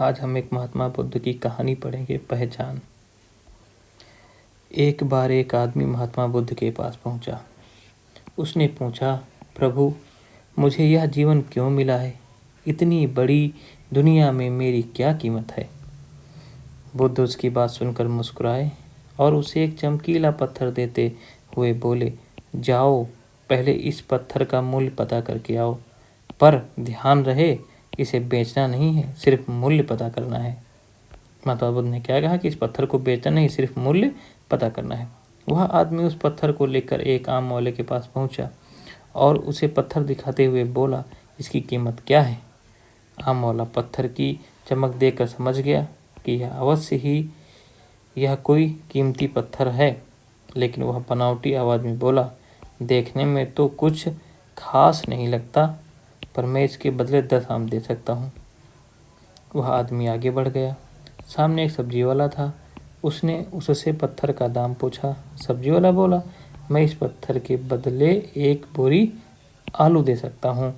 आज हम एक महात्मा बुद्ध की कहानी पढ़ेंगे। पहचान। एक बार एक आदमी महात्मा बुद्ध के पास पहुंचा। उसने पूछा, प्रभु, मुझे यह जीवन क्यों मिला है? इतनी बड़ी दुनिया में मेरी क्या कीमत है? बुद्ध उसकी बात सुनकर मुस्कुराए और उसे एक चमकीला पत्थर देते हुए बोले, जाओ, पहले इस पत्थर का मूल्य पता करके आओ। पर ध्यान रहे, इसे बेचना नहीं है, सिर्फ मूल्य पता करना है। महात्मा बुद्ध ने क्या कहा कि इस पत्थर को बेचना नहीं, सिर्फ मूल्य पता करना है। वह आदमी उस पत्थर को लेकर एक आम वाले के पास पहुंचा और उसे पत्थर दिखाते हुए बोला, इसकी कीमत क्या है? आम वाला पत्थर की चमक देखकर समझ गया कि यह अवश्य ही यह कोई कीमती पत्थर है, लेकिन वह बनावटी आवाज़ में बोला, देखने में तो कुछ खास नहीं लगता, पर मैं इसके बदले 10 आम दे सकता हूँ। वह आदमी आगे बढ़ गया। सामने एक सब्जी वाला था। उसने उससे पत्थर का दाम पूछा। सब्जी वाला बोला, मैं इस पत्थर के बदले 1 बोरी आलू दे सकता हूँ।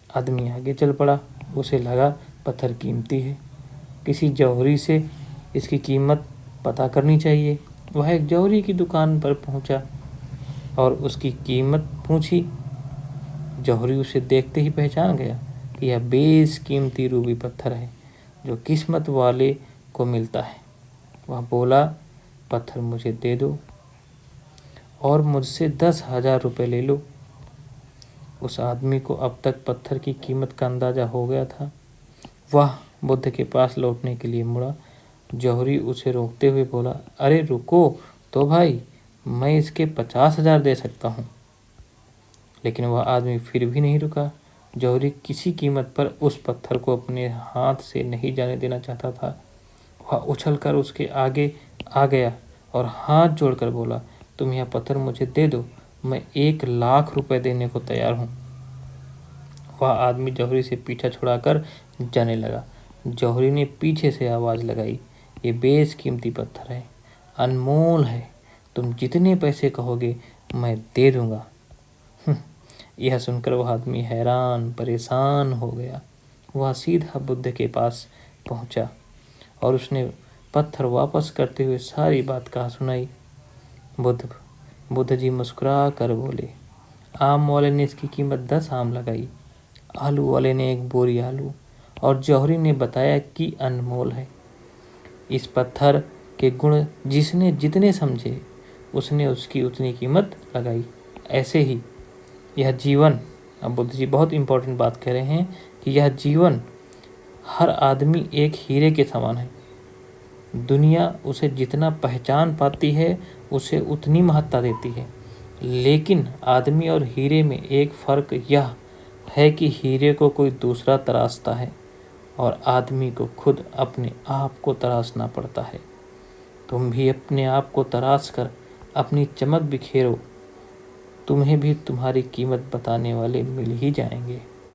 आदमी आगे चल पड़ा। उसे लगा पत्थर कीमती है, किसी जौहरी से इसकी कीमत पता करनी चाहिए। वह एक जौहरी की दुकान पर पहुंचा और उसकी कीमत पूछी। जौहरी उसे देखते ही पहचान गया कि यह बेशकीमती रूबी पत्थर है जो किस्मत वाले को मिलता है। वह बोला, पत्थर मुझे दे दो और मुझसे 10,000 रुपये ले लो। उस आदमी को अब तक पत्थर की कीमत का अंदाजा हो गया था। वह बुद्ध के पास लौटने के लिए मुड़ा। जौहरी उसे रोकते हुए बोला, अरे रुको तो भाई, मैं इसके 50,000 दे सकता हूँ। लेकिन वह आदमी फिर भी नहीं रुका। जौहरी किसी कीमत पर उस पत्थर को अपने हाथ से नहीं जाने देना चाहता था। वह उछलकर उसके आगे आ गया और हाथ जोड़कर बोला, तुम यह पत्थर मुझे दे दो, मैं 1,00,000 रुपये देने को तैयार हूँ। वह आदमी जौहरी से पीछा छुड़ाकर जाने लगा। जौहरी ने पीछे से आवाज़ लगाई, ये बेशकीमती पत्थर है, अनमोल है, तुम जितने पैसे कहोगे मैं दे दूंगा। यह सुनकर वह आदमी हैरान परेशान हो गया। वह सीधा बुद्ध के पास पहुंचा और उसने पत्थर वापस करते हुए सारी बात कहा सुनाई। बुद्ध जी मुस्कुरा कर बोले, आम वाले ने इसकी कीमत 10 आम लगाई, आलू वाले ने 1 बोरी आलू और जौहरी ने बताया कि अनमोल है। इस पत्थर के गुण जिसने जितने समझे, उसने उसकी उतनी कीमत लगाई। ऐसे ही यह जीवन, अब बुद्ध जी बहुत इंपॉर्टेंट बात कह रहे हैं कि यह जीवन हर आदमी एक हीरे के समान है। दुनिया उसे जितना पहचान पाती है, उसे उतनी महत्ता देती है। लेकिन आदमी और हीरे में एक फ़र्क यह है कि हीरे को कोई दूसरा तराशता है और आदमी को खुद अपने आप को तराशना पड़ता है। तुम भी अपने आप को तराश कर अपनी चमक बिखेरो, तुम्हें भी तुम्हारी कीमत बताने वाले मिल ही जाएंगे।